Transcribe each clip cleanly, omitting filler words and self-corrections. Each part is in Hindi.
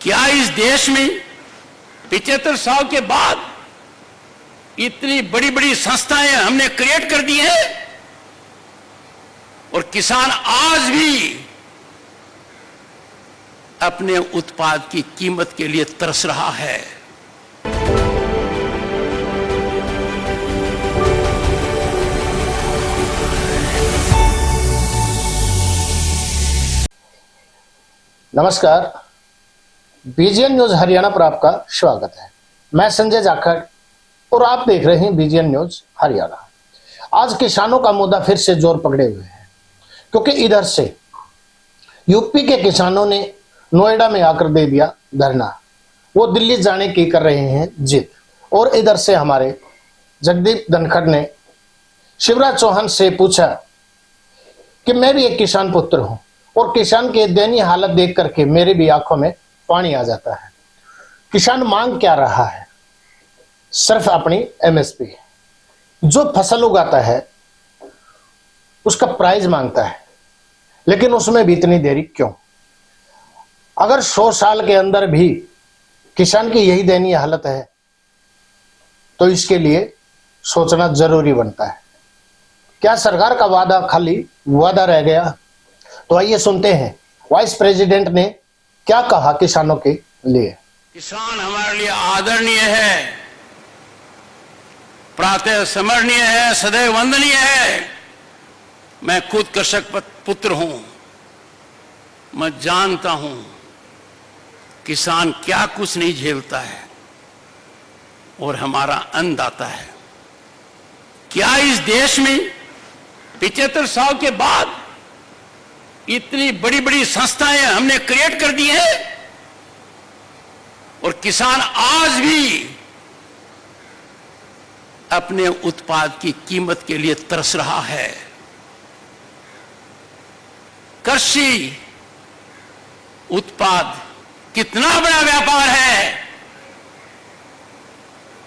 क्या इस देश में 75 साल के बाद इतनी बड़ी बड़ी संस्थाएं हमने क्रिएट कर दी हैं और किसान आज भी अपने उत्पाद की कीमत के लिए तरस रहा है। नमस्कार, बीजीएन न्यूज हरियाणा पर आपका स्वागत है। मैं संजय जाखड़ और आप देख रहे हैं बीजीएन न्यूज हरियाणा। आज किसानों का मुद्दा फिर से जोर पकड़े हुए है, क्योंकि इधर से यूपी के किसानों ने नोएडा में आकर दे दिया धरना। वो दिल्ली जाने की कर रहे हैं जिद। और इधर से हमारे जगदीप धनखड़ ने शिवराज चौहान से पूछा कि मैं भी एक किसान पुत्र हूं और किसान की दयनीय हालत देख करके मेरे भी आंखों में पानी आ जाता है। किसान मांग क्या रहा है? सिर्फ अपनी एमएसपी। जो फसल उगाता है उसका प्राइस मांगता है, लेकिन उसमें भी इतनी देरी क्यों? अगर 100 साल के अंदर भी किसान की यही दयनीय हालत है तो इसके लिए सोचना जरूरी बनता है। क्या सरकार का वादा खाली वादा रह गया? तो आइए सुनते हैं वाइस प्रेसिडेंट ने क्या कहा किसानों के लिए। किसान हमारे लिए आदरणीय है, प्रातः स्मरणीय है, सदैव वंदनीय है। मैं खुद कृषक पुत्र हूं, मैं जानता हूं किसान क्या कुछ नहीं झेलता है और हमारा अन्नदाता है। क्या इस देश में 75 साल के बाद इतनी बड़ी बड़ी संस्थाएं हमने क्रिएट कर दी हैं और किसान आज भी अपने उत्पाद की कीमत के लिए तरस रहा है। कृषि उत्पाद कितना बड़ा व्यापार है।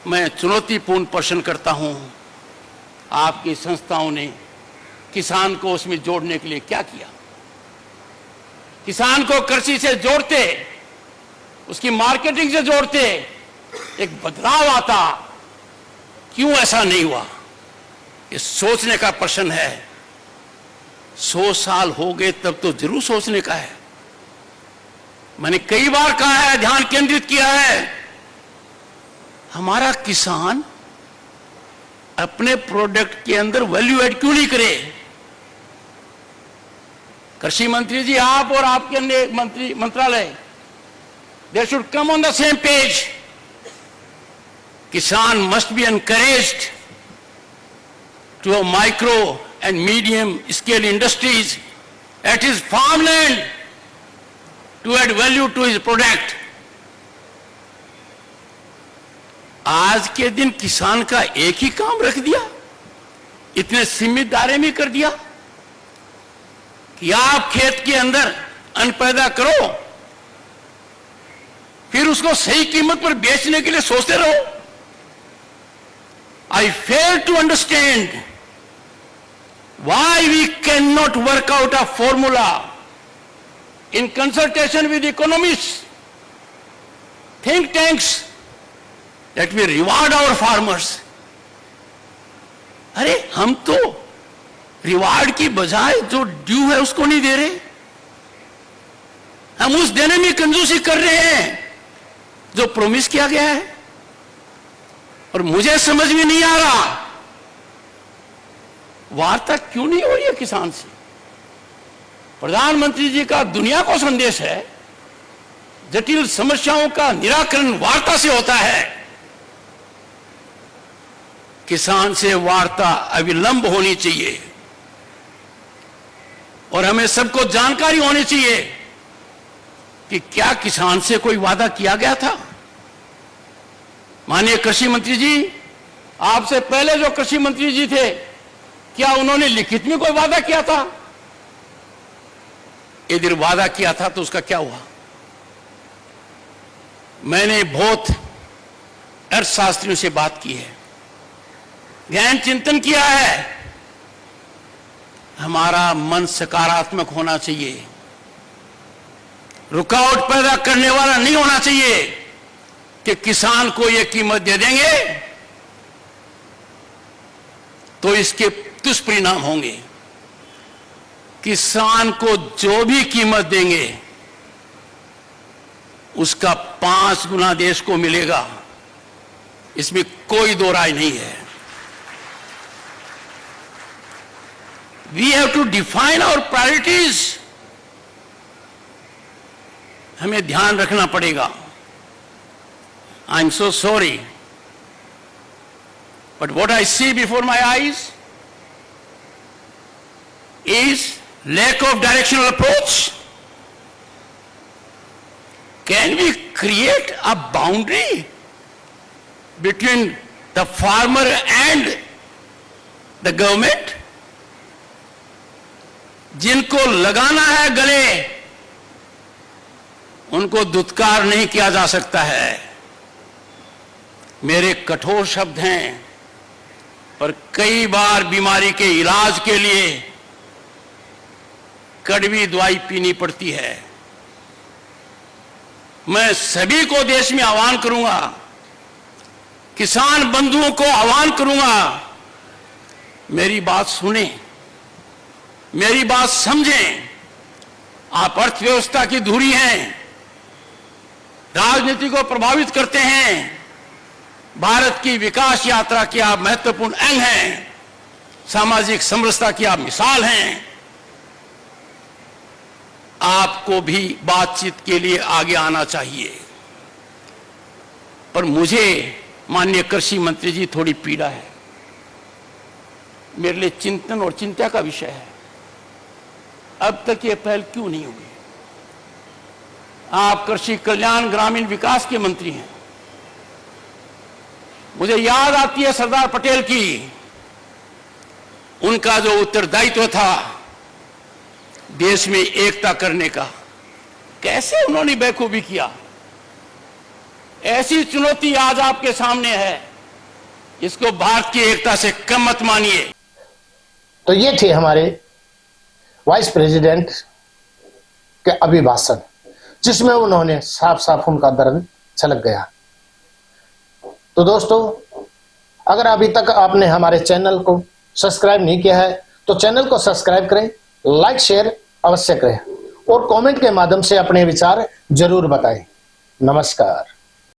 मैं चुनौतीपूर्ण प्रश्न करता हूं, आपकी संस्थाओं ने किसान को उसमें जोड़ने के लिए क्या किया? किसान को कृषि से जोड़ते, उसकी मार्केटिंग से जोड़ते, एक बदलाव आता। क्यों ऐसा नहीं हुआ? ये सोचने का प्रश्न है। 100 साल हो गए तब तो जरूर सोचने का है। मैंने कई बार कहा है, ध्यान केंद्रित किया है, हमारा किसान अपने प्रोडक्ट के अंदर वैल्यू एड क्यों नहीं करे? कृषि मंत्री जी, आप और आपके अन्य मंत्रालय, they should come on the same page. किसान must be encouraged to have micro and medium scale industries at his farmland to add value to his product. आज के दिन किसान का एक ही काम रख दिया, इतने सीमित दायरे में कर दिया कि आप खेत के अंदर अन्न पैदा करो, फिर उसको सही कीमत पर बेचने के लिए सोचते रहो। I fail to understand why we can not work out a formula in consultation with economist, think tanks, that we reward our farmers. अरे हम तो रिवार्ड की बजाय जो ड्यू है उसको नहीं दे रहे, हम उस देने में कंजूसी कर रहे हैं जो प्रॉमिस किया गया है। और मुझे समझ में नहीं आ रहा वार्ता क्यों नहीं हो रही है किसान से। प्रधानमंत्री जी का दुनिया को संदेश है, जटिल समस्याओं का निराकरण वार्ता से होता है। किसान से वार्ता अविलंब होनी चाहिए और हमें सबको जानकारी होनी चाहिए कि क्या किसान से कोई वादा किया गया था। माननीय कृषि मंत्री जी, आपसे पहले जो कृषि मंत्री जी थे, क्या उन्होंने लिखित में कोई वादा किया था? यदि वादा किया था तो उसका क्या हुआ? मैंने बहुत अर्थशास्त्रियों से बात की है, गहन चिंतन किया है। हमारा मन सकारात्मक होना चाहिए। रुकावट पैदा करने वाला नहीं होना चाहिए कि किसान को यह कीमत दे देंगे तो इसके दुष्परिणाम होंगे। किसान को जो भी कीमत देंगे उसका 5 गुना देश को मिलेगा, इसमें कोई दो राय नहीं है। We have to define our priorities. हमें ध्यान रखना पड़ेगा। I'm so sorry, but what I see before my eyes is lack of directional approach. Can we create a boundary between the farmer and the government? जिनको लगाना है गले उनको दुत्कार नहीं किया जा सकता है। मेरे कठोर शब्द हैं, पर कई बार बीमारी के इलाज के लिए कड़वी दवाई पीनी पड़ती है। मैं सभी को देश में आह्वान करूंगा, किसान बंधुओं को आह्वान करूंगा, मेरी बात सुने, मेरी बात समझें। आप अर्थव्यवस्था की धुरी हैं, राजनीति को प्रभावित करते हैं, भारत की विकास यात्रा के आप महत्वपूर्ण अंग हैं, सामाजिक समरसता की आप मिसाल हैं। आपको भी बातचीत के लिए आगे आना चाहिए। पर मुझे माननीय कृषि मंत्री जी थोड़ी पीड़ा है, मेरे लिए चिंतन और चिंता का विषय है। अब तक ये पहल क्यों नहीं हुई? आप कृषि कल्याण ग्रामीण विकास के मंत्री हैं। मुझे याद आती है सरदार पटेल की, उनका जो उत्तरदायित्व था देश में एकता करने का, कैसे उन्होंने बेखूबी किया। ऐसी चुनौती आज आपके सामने है, इसको भारत की एकता से कम मत मानिए। तो ये थे हमारे वाइस प्रेसिडेंट के अभिभाषण, जिसमें उन्होंने साफ साफ उनका दर्द झलक गया। तो दोस्तों, अगर अभी तक आपने हमारे चैनल को सब्सक्राइब नहीं किया है तो चैनल को सब्सक्राइब करें, लाइक शेयर अवश्य करें और कमेंट के माध्यम से अपने विचार जरूर बताएं। नमस्कार।